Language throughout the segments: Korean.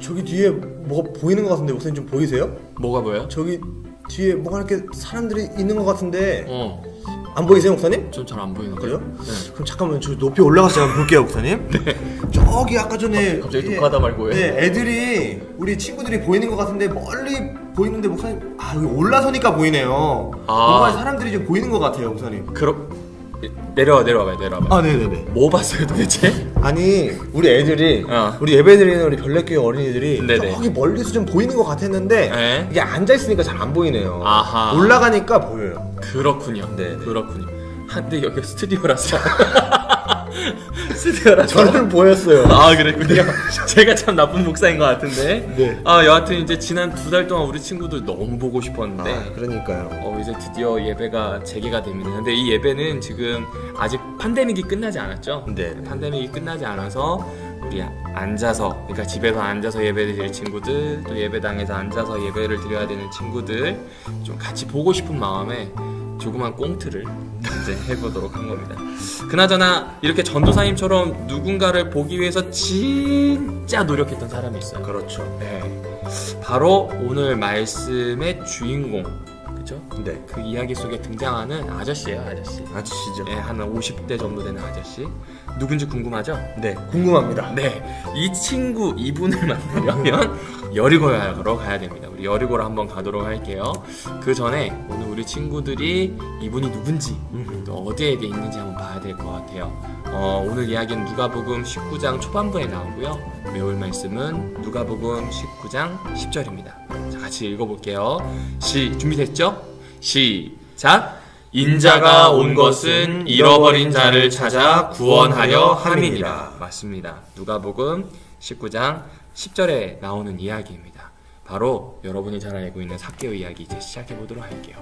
저기 뒤에 뭐가 보이는 것 같은데 목사님 좀 보이세요? 뭐가 보여요? 저기 뒤에 뭐가 이렇게 사람들이 있는 것 같은데 안 보이세요 목사님? 좀 잘 안 보이는 그래요? 네. 그럼 잠깐만 저 높이 올라가서 제가 볼게요 목사님. 네. 저기 아까 전에 갑자기 독하다 말고 해. 네, 애들이 우리 친구들이 보이는 것 같은데 멀리 보이는데 목사님 여기 올라서니까 보이네요. 뭔가 사람들이 좀 보이는 것 같아요 목사님. 내려와봐요. 네네네. 뭐 봤어요 도대체? 아니 우리 애들이 우리 예배드리는 우리 별내교회 어린이들이 네네. 저기 멀리서 좀 보이는 것 같았는데 네. 이게 앉아있으니까 잘 안 보이네요. 아하. 올라가니까 보여요. 그렇군요. 네. 그렇군요. 근데 여기가 스튜디오라서 저는 보였어요. 그랬군요. 제가 참 나쁜 목사인 것 같은데. 네. 여하튼 이제 지난 2달 동안 우리 친구들 너무 보고 싶었는데 그러니까요. 이제 드디어 예배가 재개가 됩니다. 근데 이 예배는 지금 아직 팬데믹이 끝나지 않았죠? 네. 팬데믹이 끝나지 않아서 우리 앉아서, 그러니까 집에서 앉아서 예배를 드릴 친구들, 또 예배당에서 앉아서 예배를 드려야 되는 친구들 좀 같이 보고 싶은 마음에 조그만 꽁트를 이제 해보도록 한 겁니다. 그나저나 이렇게 전도사님처럼 누군가를 보기 위해서 진짜 노력했던 사람이 있어요. 그렇죠. 네. 바로 오늘 말씀의 주인공, 그죠? 네. 그 이야기 속에 등장하는 아저씨예요, 아저씨. 아저씨죠. 네, 한 50대 정도 되는 아저씨. 누군지 궁금하죠? 네, 궁금합니다. 네, 이 친구 이분을 만나려면 여리고로 가야 됩니다. 우리 여리고로 한번 가도록 할게요. 그 전에 오늘 우리 친구들이 이분이 누군지 또 어디에 있는지 한번 봐야 될 것 같아요. 오늘 이야기는 누가복음 19장 초반부에 나오고요. 배울 말씀은 누가복음 19장 10절입니다. 자, 같이 읽어볼게요. 준비됐죠? 시작! 인자가 온 것은 잃어버린 자를 찾아 구원하려 함이니라. 맞습니다. 누가복음 19장 10절에 나오는 이야기입니다. 바로 여러분이 잘 알고 있는 삭개오 이야기 이제 시작해 보도록 할게요.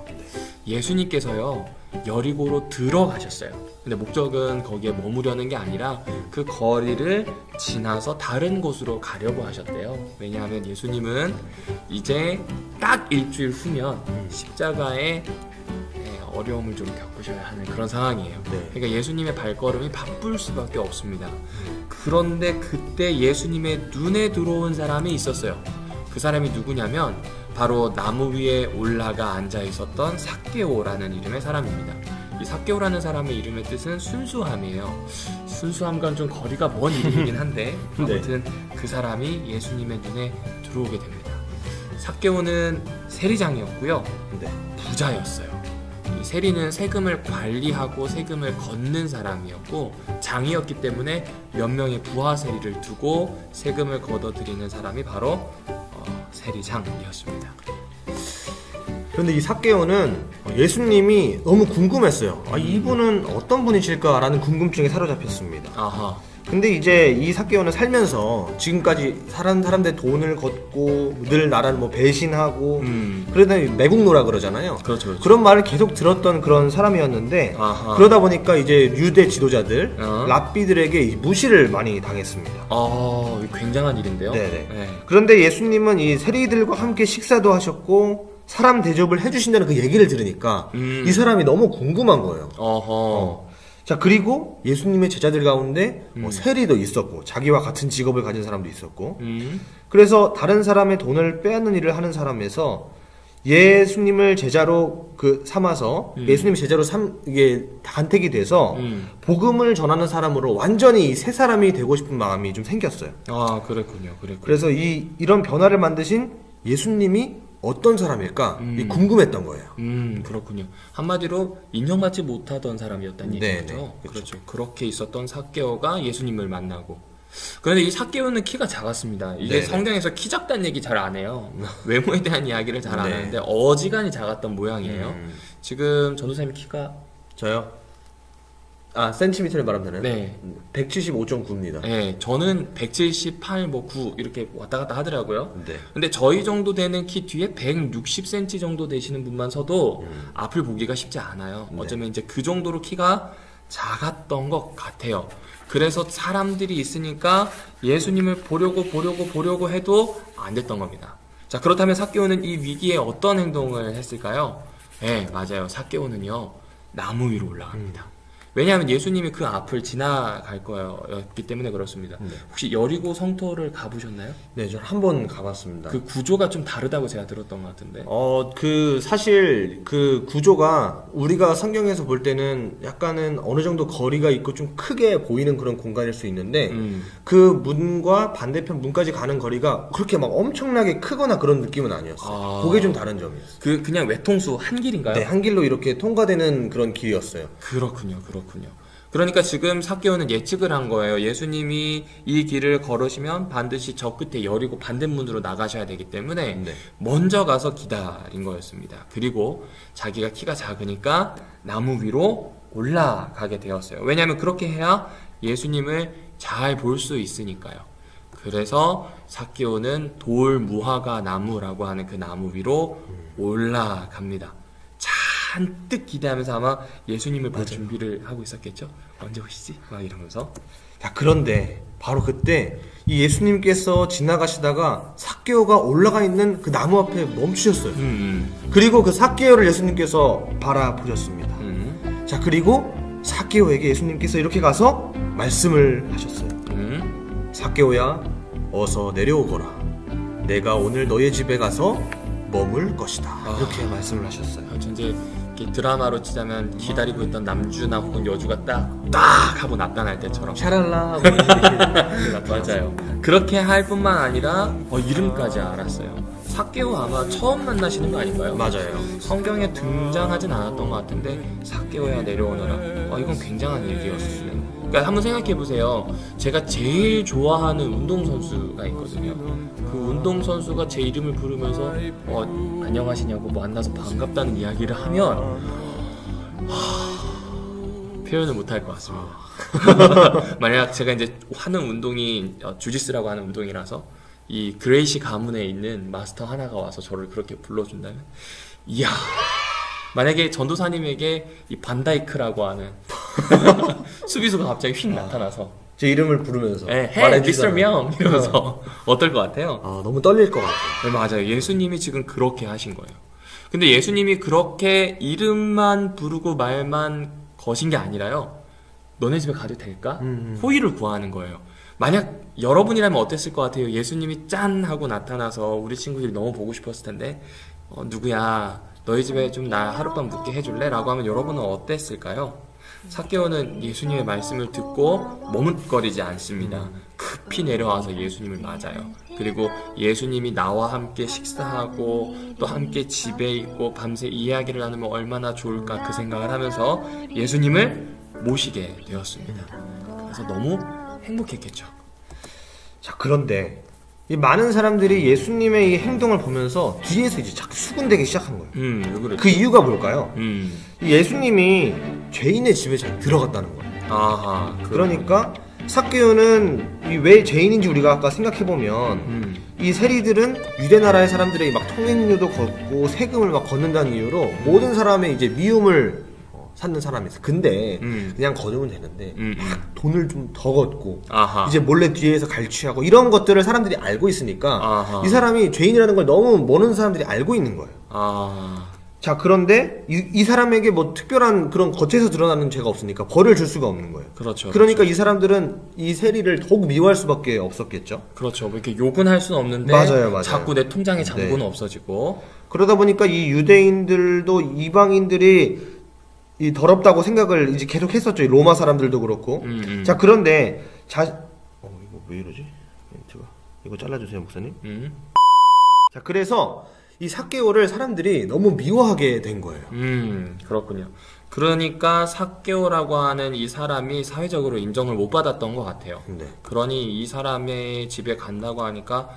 예수님께서요 여리고로 들어가셨어요. 근데 목적은 거기에 머무려는 게 아니라 그 거리를 지나서 다른 곳으로 가려고 하셨대요. 왜냐하면 예수님은 이제 딱 일주일 후면 십자가에 어려움을 좀 겪으셔야 하는 그런 상황이에요. 네. 그러니까 예수님의 발걸음이 바쁠 수밖에 없습니다. 그런데 그때 예수님의 눈에 들어온 사람이 있었어요. 그 사람이 누구냐면 바로 나무 위에 올라가 앉아 있었던 삭개오라는 이름의 사람입니다. 이 삭개오라는 사람의 이름의 뜻은 순수함이에요. 순수함과는 좀 거리가 먼 이름이긴 한데 아무튼 그 사람이 예수님의 눈에 들어오게 됩니다. 삭개오는 세리장이었고요. 부자였어요. 이 세리는 세금을 관리하고 세금을 걷는 사람이었고 장이었기 때문에 몇 명의 부하 세리를 두고 세금을 걷어들이는 사람이 바로 세리장이었습니다. 그런데 이 삭개오는 예수님이 너무 궁금했어요. 이분은 어떤 분이실까라는 궁금증에 사로잡혔습니다. 아하. 근데 이제 이 삭개오는 살면서 지금까지 사람들 돈을 걷고 늘 나라를 배신하고 그러다 매국노라 그러잖아요. 그렇죠. 그런 말을 계속 들었던 그런 사람이었는데 아하. 그러다 보니까 이제 유대 지도자들 랍비들에게 무시를 많이 당했습니다. 굉장한 일인데요. 네네. 네. 그런데 예수님은 이 세리들과 함께 식사도 하셨고 사람 대접을 해주신다는 그 얘기를 들으니까 이 사람이 너무 궁금한 거예요. 자, 그리고 예수님의 제자들 가운데 세리도 있었고 자기와 같은 직업을 가진 사람도 있었고 그래서 다른 사람의 돈을 빼앗는 일을 하는 사람에서 예수님을 제자로 삼아서 예수님 제자로 이게 간택이 돼서 복음을 전하는 사람으로 완전히 새 사람이 되고 싶은 마음이 좀 생겼어요. 그랬군요. 그래서 이런 변화를 만드신 예수님이 어떤 사람일까 궁금했던 거예요. 그렇군요. 한마디로 인정받지 못하던 사람이었다는 얘기죠. 네, 그렇죠. 그렇게 있었던 삭개오가 예수님을 만나고. 그런데 이 삭개오는 키가 작았습니다. 이게 네네. 성경에서 키 작다는 얘기 잘 안 해요. 외모에 대한 이야기를 잘 안 하는데 어지간히 작았던 모양이에요. 지금 전도사님 키가 저요? 센티미터를 말하면 되나요? 네. 175.9입니다. 네, 저는 178, 9 이렇게 왔다 갔다 하더라고요. 네. 근데 저희 정도 되는 키 뒤에 160cm 정도 되시는 분만 서도 앞을 보기가 쉽지 않아요. 어쩌면 이제 그 정도로 키가 작았던 것 같아요. 그래서 사람들이 있으니까 예수님을 보려고 해도 안 됐던 겁니다. 자, 그렇다면 삭개오는 이 위기에 어떤 행동을 했을까요? 네, 맞아요. 삭개오는요, 나무 위로 올라갑니다. 왜냐하면 예수님이 그 앞을 지나갈 거였기 때문에 그렇습니다. 혹시 여리고 성토를 가보셨나요? 네, 저 한 번 가봤습니다. 그 구조가 좀 다르다고 제가 들었던 것 같은데. 사실 그 구조가 우리가 성경에서 볼 때는 약간은 어느 정도 거리가 있고 좀 크게 보이는 그런 공간일 수 있는데 그 문과 반대편 문까지 가는 거리가 그렇게 막 엄청나게 크거나 그런 느낌은 아니었어요. 그게 좀 다른 점이었어요. 그냥 외통수 한 길인가요? 네, 한 길로 이렇게 통과되는 그런 길이었어요. 그렇군요. 그러니까 지금 삭개오는 예측을 한 거예요. 예수님이 이 길을 걸으시면 반드시 저 끝에 여리고 반대문으로 나가셔야 되기 때문에 네. 먼저 가서 기다린 거였습니다. 그리고 자기가 키가 작으니까 나무 위로 올라가게 되었어요. 왜냐하면 그렇게 해야 예수님을 잘 볼 수 있으니까요. 그래서 삭개오는 돌 무화과 나무라고 하는 그 나무 위로 올라갑니다. 잔뜩 기대하면서 아마 예수님을 볼 준비를 하고 있었겠죠? 언제 오시지? 막 이러면서. 자, 그런데 바로 그때 이 예수님께서 지나가시다가 삭개오가 올라가 있는 그 나무 앞에 멈추셨어요. 그리고 그 삭개오를 예수님께서 바라보셨습니다. 자, 그리고 삭개오에게 예수님께서 이렇게 가서 말씀을 하셨어요. 삭개오야, 어서 내려오거라. 내가 오늘 너의 집에 가서 머물 것이다. 이렇게 말씀을 하셨어요. 전제 드라마로 치자면 기다리고 있던 남주나 혹은 여주가 딱 하고 나타날 때처럼 샤랄라. 맞아요. 그렇게 할 뿐만 아니라 이름까지 알았어요. 삭개오 아마 처음 만나시는 거 아닌가요? 맞아요. 성경에 등장하진 않았던 것 같은데 삭개오야 내려오너라. 이건 굉장한 얘기였어요. 그러니까 한번 생각해보세요. 제가 제일 좋아하는 운동선수가 있거든요. 그 운동선수가 제 이름을 부르면서 안녕하시냐고 만나서 반갑다는 이야기를 하면 표현을 못할 것 같습니다. 만약 제가 이제 하는 운동이 주짓수라고 하는 운동이라서 이 그레이시 가문에 있는 마스터 하나가 와서 저를 그렇게 불러준다면 이야, 만약에 전도사님에게 이 반다이크라고 하는 수비수가 갑자기 휙 나타나서 제 이름을 부르면서 Hey, Mr. 명 이러면서 어떨 것 같아요? 너무 떨릴 것 같아요. 네, 맞아요. 예수님이 지금 그렇게 하신 거예요. 근데 예수님이 그렇게 이름만 부르고 말만 거신 게 아니라요. 너네 집에 가도 될까? 호의를 구하는 거예요. 만약 여러분이라면 어땠을 것 같아요? 예수님이 짠 하고 나타나서 우리 친구들이 너무 보고 싶었을 텐데 누구야 너희 집에 좀 나 하룻밤 묵게 해줄래? 라고 하면 여러분은 어땠을까요? 삭개오는 예수님의 말씀을 듣고 머뭇거리지 않습니다. 급히 내려와서 예수님을 맞아요. 그리고 예수님이 나와 함께 식사하고 또 함께 집에 있고 밤새 이야기를 나누면 얼마나 좋을까 그 생각을 하면서 예수님을 모시게 되었습니다. 그래서 너무 행복했겠죠. 자, 그런데 이 많은 사람들이 예수님의 이 행동을 보면서 뒤에서 이제 자꾸 수군대기 시작한 거예요. 왜 그랬죠? 그 이유가 뭘까요? 예수님이 죄인의 집에 잘 들어갔다는 거예요. 그러니까 삭개오는 왜 죄인인지 우리가 아까 생각해보면 이 세리들은 유대 나라의 사람들의 막 통행료도 걷고 세금을 막 걷는다는 이유로 모든 사람의 이제 미움을 찾는 사람이 있어. 근데 그냥 거두면 되는데 막 돈을 좀 더 걷고 이제 몰래 뒤에서 갈취하고 이런 것들을 사람들이 알고 있으니까 이 사람이 죄인이라는 걸 너무 모르는 사람들이 알고 있는 거예요. 자, 그런데 이 사람에게 뭐 특별한 그런 겉에서 드러나는 죄가 없으니까 벌을 줄 수가 없는 거예요. 그렇죠. 그러니까 그렇죠. 이 사람들은 이 세리를 더욱 미워할 수밖에 없었겠죠. 그렇죠. 뭐 이렇게 욕은 할 수는 없는데 맞아요. 자꾸 내 통장에 잔고는 없어지고 그러다 보니까 이 유대인들도 이방인들이 이 더럽다고 생각을 이제 계속 했었죠. 로마 사람들도 그렇고. 자, 그런데 이거 왜 이러지? 이거 잘라주세요, 목사님. 자, 그래서 이 삭개오를 사람들이 너무 미워하게 된 거예요. 그렇군요. 그러니까 삭개오라고 하는 이 사람이 사회적으로 인정을 못 받았던 것 같아요. 네. 그러니 이 사람의 집에 간다고 하니까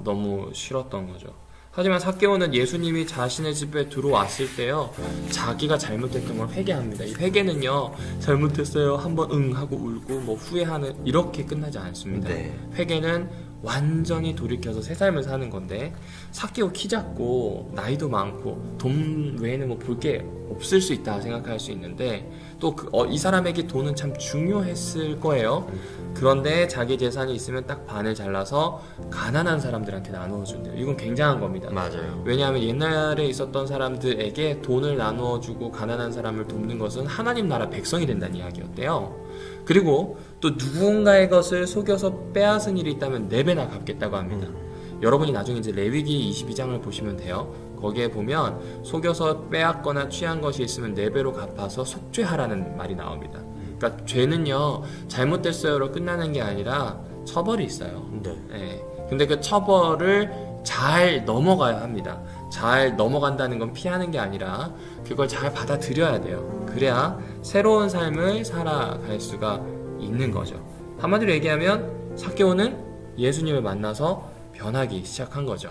너무 싫었던 거죠. 하지만 삭개오는 예수님이 자신의 집에 들어왔을 때요, 자기가 잘못했던 걸 회개합니다. 이 회개는요, 잘못했어요 한번 응 하고 울고 뭐 후회하는 이렇게 끝나지 않습니다. 네. 회개는 완전히 돌이켜서 새 삶을 사는 건데, 삭개오 키 작고 나이도 많고 돈 외에는 뭐 볼 게 없을 수 있다 생각할 수 있는데, 또 이 사람에게 돈은 참 중요했을 거예요. 그런데 자기 재산이 있으면 딱 반을 잘라서 가난한 사람들한테 나누어 준대요. 이건 굉장한 겁니다. 맞아요. 왜냐하면 옛날에 있었던 사람들에게 돈을 나누어 주고 가난한 사람을 돕는 것은 하나님 나라 백성이 된다는 이야기였대요. 그리고 또 누군가의 것을 속여서 빼앗은 일이 있다면 4배나 갚겠다고 합니다. 여러분이 나중에 이제 레위기 22장을 보시면 돼요. 거기에 보면 속여서 빼앗거나 취한 것이 있으면 4배로 갚아서 속죄하라는 말이 나옵니다. 그러니까 죄는요, 잘못됐어요로 끝나는 게 아니라 처벌이 있어요. 네. 근데 그 처벌을 잘 넘어가야 합니다. 잘 넘어간다는 건 피하는 게 아니라 그걸 잘 받아들여야 돼요. 그래야 새로운 삶을 살아갈 수가 있는 거죠. 한마디로 얘기하면 삭개오는 예수님을 만나서 변하기 시작한 거죠.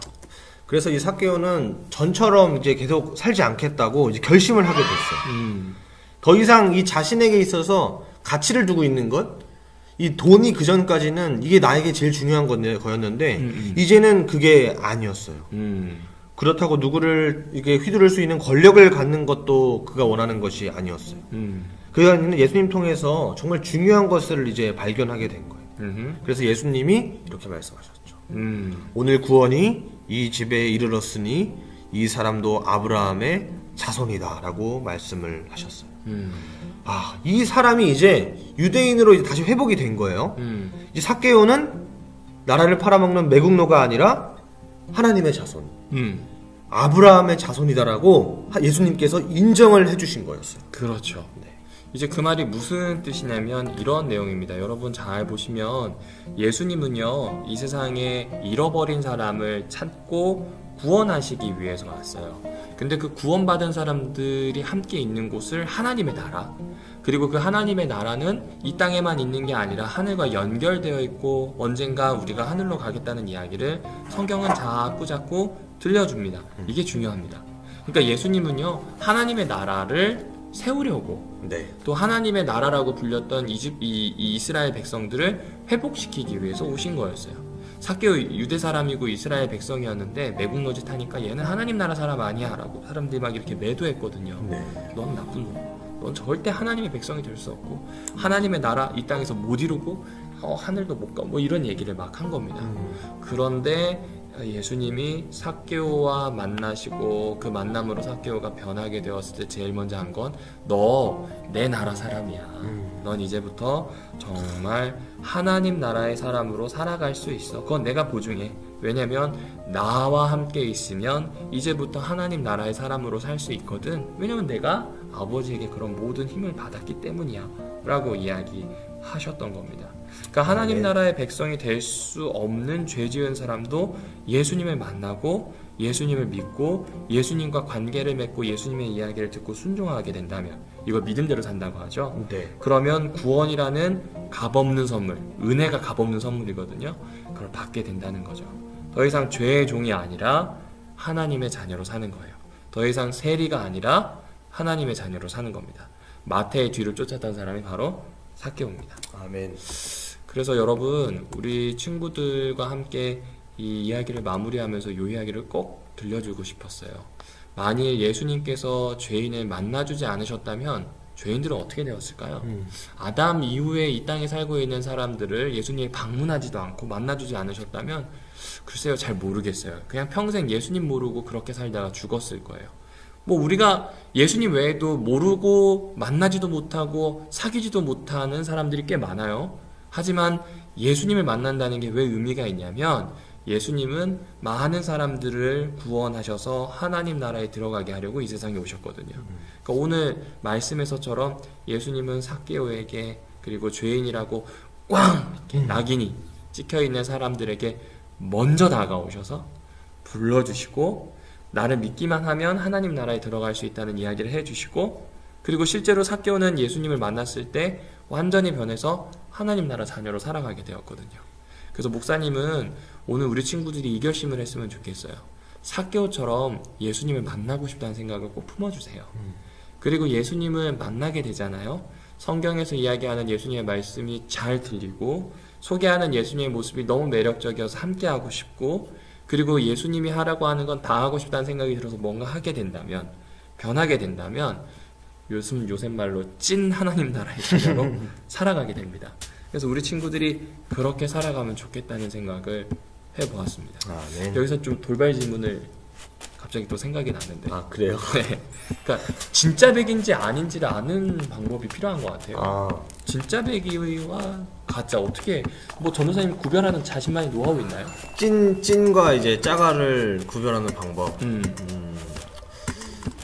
그래서 이 삭개오는 전처럼 이제 계속 살지 않겠다고 이제 결심을 하게 됐어요. 더 이상 이 자신에게 있어서 가치를 두고 있는 것, 이 돈이 그 전까지는 이게 나에게 제일 중요한 거였는데 이제는 그게 아니었어요. 그렇다고 누구를 이게 휘두를 수 있는 권력을 갖는 것도 그가 원하는 것이 아니었어요. 그가 예수님 통해서 정말 중요한 것을 이제 발견하게 된 거예요. 그래서 예수님이 이렇게 말씀하셨죠. 오늘 구원이 이 집에 이르렀으니 이 사람도 아브라함의 자손이다 라고 말씀을 하셨어요. 이 사람이 이제 유대인으로 이제 다시 회복이 된 거예요. 이제 삭개오는 나라를 팔아먹는 매국노가 아니라 하나님의 자손, 아브라함의 자손이다라고 예수님께서 인정을 해주신 거였어요. 그렇죠. 네. 이제 그 말이 무슨 뜻이냐면 이런 내용입니다. 여러분 잘 보시면 예수님은요, 이 세상에 잃어버린 사람을 찾고 구원하시기 위해서 왔어요. 근데 그 구원받은 사람들이 함께 있는 곳을 하나님의 나라, 그리고 그 하나님의 나라는 이 땅에만 있는 게 아니라 하늘과 연결되어 있고 언젠가 우리가 하늘로 가겠다는 이야기를 성경은 자꾸 들려줍니다. 이게 중요합니다. 그러니까 예수님은요, 하나님의 나라를 세우려고, 또 하나님의 나라라고 불렸던 이 이스라엘 백성들을 회복시키기 위해서 오신 거였어요. 삭개오 유대 사람이고 이스라엘 백성이었는데 매국노짓 하니까 얘는 하나님 나라 사람 아니야 라고 사람들이 막 이렇게 매도했거든요. 넌 나쁜 놈, 넌 절대 하나님의 백성이 될 수 없고 하나님의 나라 이 땅에서 못 이루고 하늘도 못 가, 뭐 이런 얘기를 막 한 겁니다. 그런데 예수님이 삭개오와 만나시고 그 만남으로 삭개오가 변하게 되었을 때 제일 먼저 한 건 너 내 나라 사람이야. 넌 이제부터 정말 하나님 나라의 사람으로 살아갈 수 있어. 그건 내가 보증해. 왜냐면 나와 함께 있으면 이제부터 하나님 나라의 사람으로 살 수 있거든. 왜냐면 내가 아버지에게 그런 모든 힘을 받았기 때문이야 라고 이야기하셨던 겁니다. 그러니까 하나님 나라의 백성이 될 수 없는 죄 지은 사람도 예수님을 만나고 예수님을 믿고 예수님과 관계를 맺고 예수님의 이야기를 듣고 순종하게 된다면, 이거 믿음대로 산다고 하죠. 그러면 구원이라는 값없는 선물, 은혜가 값없는 선물이거든요. 그걸 받게 된다는 거죠. 더 이상 죄의 종이 아니라 하나님의 자녀로 사는 거예요. 더 이상 세리가 아니라 하나님의 자녀로 사는 겁니다. 마태의 뒤를 쫓았던 사람이 바로 삭개오입니다. 아멘. 그래서 여러분, 우리 친구들과 함께 이 이야기를 마무리하면서 이 이야기를 꼭 들려주고 싶었어요. 만일 예수님께서 죄인을 만나주지 않으셨다면 죄인들은 어떻게 되었을까요? 아담 이후에 이 땅에 살고 있는 사람들을 예수님이 방문하지도 않고 만나주지 않으셨다면 글쎄요, 잘 모르겠어요. 그냥 평생 예수님 모르고 그렇게 살다가 죽었을 거예요. 뭐 우리가 예수님 외에도 모르고 만나지도 못하고 사귀지도 못하는 사람들이 꽤 많아요. 하지만 예수님을 만난다는 게 왜 의미가 있냐면 예수님은 많은 사람들을 구원하셔서 하나님 나라에 들어가게 하려고 이 세상에 오셨거든요. 그러니까 오늘 말씀에서처럼 예수님은 삭개오에게, 그리고 죄인이라고 꽝 이렇게 낙인이 찍혀있는 사람들에게 먼저 다가오셔서 불러주시고 나를 믿기만 하면 하나님 나라에 들어갈 수 있다는 이야기를 해주시고, 그리고 실제로 삭개오는 예수님을 만났을 때 완전히 변해서 하나님 나라 자녀로 살아가게 되었거든요. 그래서 목사님은 오늘 우리 친구들이 이 결심을 했으면 좋겠어요. 삭개오처럼 예수님을 만나고 싶다는 생각을 꼭 품어주세요. 그리고 예수님을 만나게 되잖아요. 성경에서 이야기하는 예수님의 말씀이 잘 들리고 소개하는 예수님의 모습이 너무 매력적이어서 함께 하고 싶고, 그리고 예수님이 하라고 하는 건 다 하고 싶다는 생각이 들어서 뭔가 하게 된다면, 변하게 된다면 요새 말로 찐 하나님 나라의 자녀로 살아가게 됩니다. 그래서 우리 친구들이 그렇게 살아가면 좋겠다는 생각을 해보았습니다. 네. 여기서 좀 돌발 질문을 갑자기 또 생각이 났는데. 아, 그래요? 네. 그러니까 진짜 백인지 아닌지를 아는 방법이 필요한 것 같아요. 진짜 백이와 가짜 어떻게 뭐 전도사님 구별하는 자신만의 노하우 있나요? 찐과 이제 짜가를 구별하는 방법.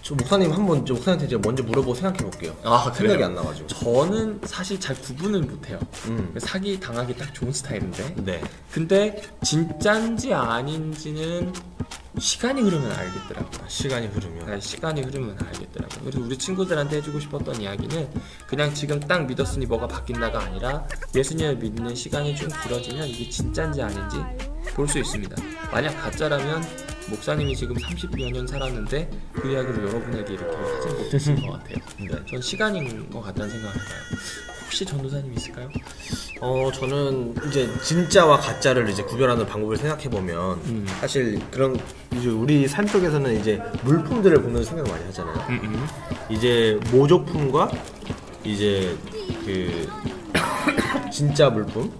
저 목사님 목사님한테 제가 먼저 물어보고 생각해 볼게요. 생각이 안 나가지고. 저는 사실 잘 구분을 못해요. 사기 당하기 딱 좋은 스타일인데. 네. 근데 진짠지 아닌지는 시간이 흐르면 알겠더라고요. 시간이 흐르면 알겠더라고요. 그래서 우리 친구들한테 해주고 싶었던 이야기는 그냥 지금 딱 믿었으니 뭐가 바뀐다가 아니라 예수님을 믿는 시간이 좀 길어지면 이게 진짠지 아닌지 볼 수 있습니다. 만약 가짜라면 목사님이 지금 30여 년 살았는데 그 이야기를 여러분에게 이렇게 하지 못했을 것 같아요. 네. 전 시간인 것 같다는 생각을 해봐요. 혹시 전도사님 있을까요? 저는 이제 진짜와 가짜를 이제 구별하는 방법을 생각해 보면 사실 그런 이제 우리 삶 속에서는 이제 물품들을 보면서 생각 많이 하잖아요. 이제 모조품과 이제 그 진짜 물품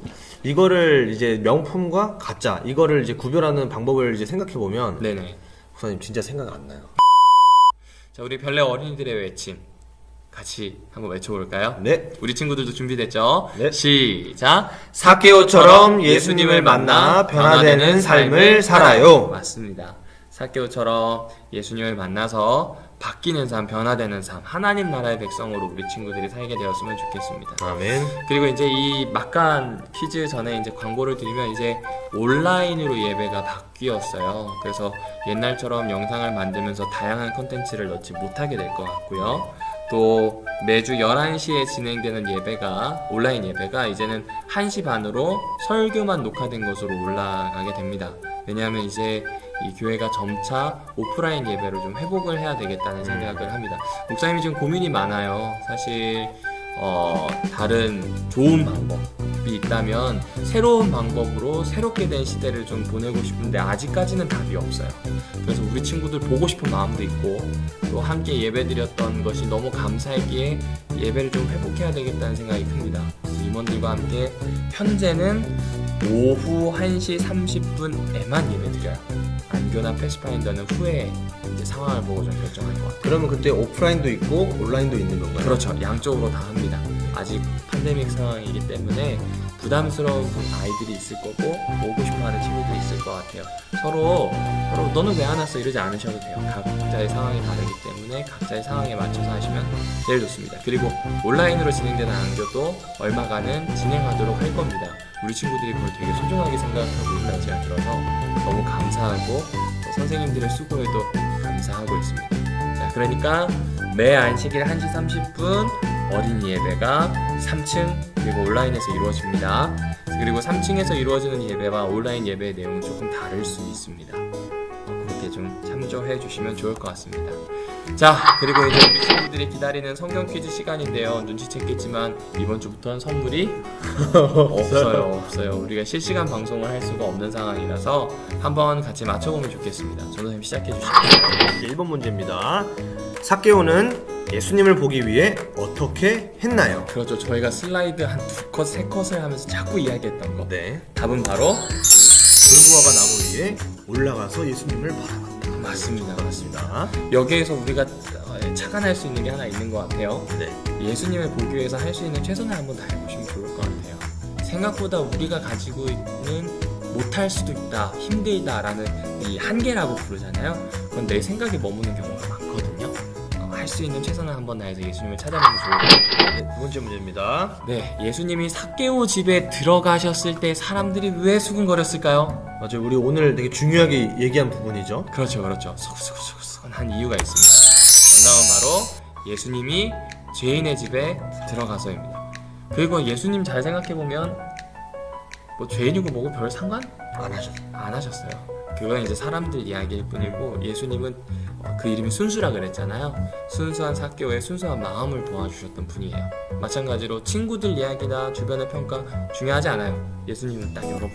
이거를 이제 명품과 가짜 이거를 이제 구별하는 방법을 이제 생각해 보면 네네. 목사님 진짜 생각 안 나요. 자, 우리 별내 어린이들의 외침 같이 한번 외쳐볼까요? 네. 우리 친구들도 준비됐죠? 네. 시작. 삭개오처럼 예수님을 만나 변화되는 삶을 살아요. 맞습니다. 삭개오처럼 예수님을 만나서 바뀌는 삶, 변화되는 삶, 하나님 나라의 백성으로 우리 친구들이 살게 되었으면 좋겠습니다. 아멘. 그리고 이제 이 막간 퀴즈 전에 이제 광고를 드리면 이제 온라인으로 예배가 바뀌었어요. 그래서 옛날처럼 영상을 만들면서 다양한 컨텐츠를 넣지 못하게 될 것 같고요. 또 매주 11시에 진행되는 예배가 온라인 예배가 이제는 1시 반으로 설교만 녹화된 것으로 올라가게 됩니다. 왜냐하면 이제 이 교회가 점차 오프라인 예배로 좀 회복을 해야 되겠다는 생각을 합니다. 목사님이 지금 고민이 많아요. 사실 다른 좋은 방법이 있다면 새로운 방법으로 새롭게 된 시대를 좀 보내고 싶은데 아직까지는 답이 없어요. 그래서 우리 친구들 보고 싶은 마음도 있고 또 함께 예배드렸던 것이 너무 감사했기에 예배를 좀 회복해야 되겠다는 생각이 큽니다. 임원들과 함께 현재는 오후 1시 30분에만 예배드려요. 안교나 패스파인더는 후에 이제 상황을 보고 좀 결정할 것 같아요. 그러면 그때 오프라인도 있고 온라인도 있는 건가요? 그렇죠. 양쪽으로 다 합니다. 아직 팬데믹 상황이기 때문에 부담스러운 아이들이 있을 거고 오고 싶어하는 친구들이 있을 것 같아요. 서로 너는 왜 안 왔어 이러지 않으셔도 돼요. 각자의 상황이 다르기 때문에 각자의 상황에 맞춰서 하시면 제일 좋습니다. 그리고 온라인으로 진행되는 안교도 얼마간은 진행하도록 할 겁니다. 우리 친구들이 그걸 되게 소중하게 생각하고 있다는 제가 들어서 너무 감사하고 또 선생님들의 수고에도 감사하고 있습니다. 자, 그러니까 매 안식일 1시 30분 어린이 예배가 3층 그리고 온라인에서 이루어집니다. 그리고 3층에서 이루어지는 예배와 온라인 예배의 내용은 조금 다를 수 있습니다. 그렇게 좀 참조해 주시면 좋을 것 같습니다. 자, 그리고 이제 우리 친구들이 기다리는 성경 퀴즈 시간인데요. 눈치챘겠지만 이번 주부터는 선물이 없어요. 우리가 실시간 방송을 할 수가 없는 상황이라서 한번 같이 맞춰보면 좋겠습니다. 전도사님 시작해 주시죠. 1번 문제입니다. 삭개오는 예수님을 보기 위해 어떻게 했나요? 그렇죠. 저희가 슬라이드 한 2컷, 3컷을 하면서 자꾸 이야기했던 거. 네. 답은 바로 불구화가 나무 위에 올라가서 예수님을 바라봤다. 맞습니다. 여기에서 우리가 착안할 수 있는 게 하나 있는 것 같아요. 네. 예수님을 보기 위해서 할 수 있는 최선을 한번 다해보시면 좋을 것 같아요. 생각보다 우리가 가지고 있는 못할 수도 있다, 힘들다라는 이 한계라고 부르잖아요. 그건 내 생각에 머무는 경우가 많거든요. 할 수 있는 최선을 한번 다해서 예수님을 찾아보면 좋을 것 같아요. 네, 두 번째 문제입니다. 네, 예수님이 삭개오 집에 들어가셨을 때 사람들이 왜 수군거렸을까요? 맞아요. 우리 오늘 되게 중요하게 얘기한 부분이죠. 그렇죠. 수근한 이유가 있습니다. 정답은 바로 예수님이 죄인의 집에 들어가서입니다. 그리고 예수님 잘 생각해보면 뭐 죄인이고 뭐고 별 상관? 안 하셨어요. 그건 이제 사람들 이야기일 뿐이고 예수님은 그 이름이 순수라 그랬잖아요. 순수한 사교의 순수한 마음을 도와주셨던 분이에요. 마찬가지로 친구들 이야기나 주변의 평가 중요하지 않아요. 예수님은 딱 여러분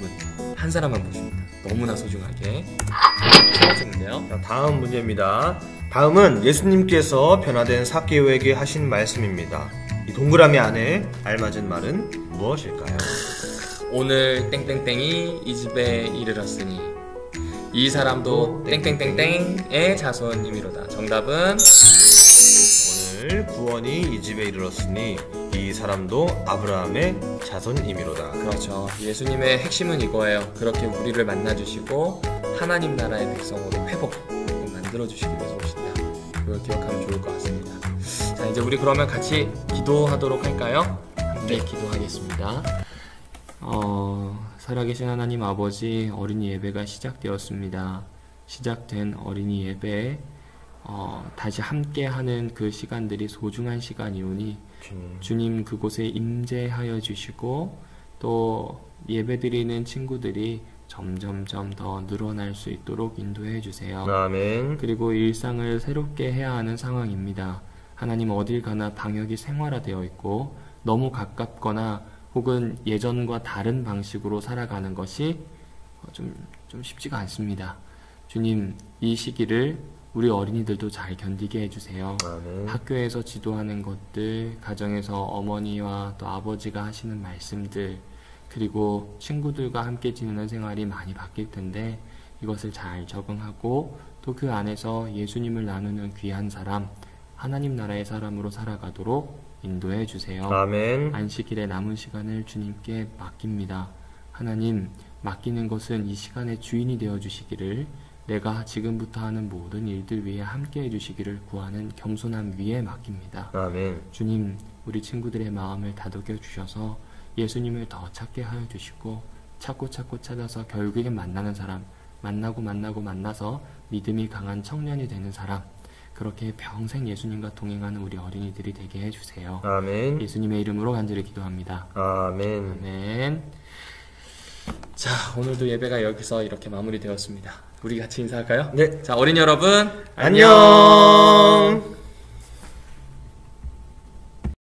한 사람만 보십니다. 너무나 소중하게. 첫 번째 문제요. 자, 다음 문제입니다. 다음은 예수님께서 변화된 삭개오에게 하신 말씀입니다. 이 동그라미 안에 알맞은 말은 무엇일까요? 오늘 땡땡땡이 이 집에 이르렀으니 이 사람도 땡땡땡땡의 자손이미로다. 정답은 오늘 구원이 이 집에 이르렀으니 이 사람도 아브라함의 자손이미로다. 그렇죠. 예수님의 핵심은 이거예요. 그렇게 우리를 만나주시고 하나님 나라의 백성으로 회복 만들어주시기 위해서 오신다. 그걸 기억하면 좋을 것 같습니다. 자, 이제 우리 그러면 같이 기도하도록 할까요? 함께 기도하겠습니다. 살아계신 하나님 아버지, 어린이 예배가 시작되었습니다. 시작된 어린이 예배에 다시 함께하는 그 시간들이 소중한 시간이오니 주님 그곳에 임재하여 주시고 또 예배드리는 친구들이 점점점 더 늘어날 수 있도록 인도해 주세요. 아멘. 그리고 일상을 새롭게 해야 하는 상황입니다. 하나님 어딜 가나 방역이 생활화되어 있고 너무 가깝거나 혹은 예전과 다른 방식으로 살아가는 것이 좀 쉽지가 않습니다. 주님, 이 시기를 우리 어린이들도 잘 견디게 해주세요. 아멘. 학교에서 지도하는 것들, 가정에서 어머니와 또 아버지가 하시는 말씀들, 그리고 친구들과 함께 지내는 생활이 많이 바뀔 텐데 이것을 잘 적응하고 또 그 안에서 예수님을 나누는 귀한 사람, 하나님 나라의 사람으로 살아가도록 인도해 주세요. 아멘. 안식일의 남은 시간을 주님께 맡깁니다. 하나님, 맡기는 것은 이 시간의 주인이 되어 주시기를, 내가 지금부터 하는 모든 일들 위해 함께 해주시기를 구하는 겸손함 위에 맡깁니다. 아멘. 주님, 우리 친구들의 마음을 다독여 주셔서 예수님을 더 찾게 하여 주시고 찾고 찾아서 결국엔 만나는 사람, 만나서 믿음이 강한 청년이 되는 사람, 그렇게 평생 예수님과 동행하는 우리 어린이들이 되게 해주세요. 아멘. 예수님의 이름으로 간절히 기도합니다. 아멘. 아멘. 자, 오늘도 예배가 여기서 이렇게 마무리되었습니다. 우리 같이 인사할까요? 네. 자, 어린이 여러분, 안녕.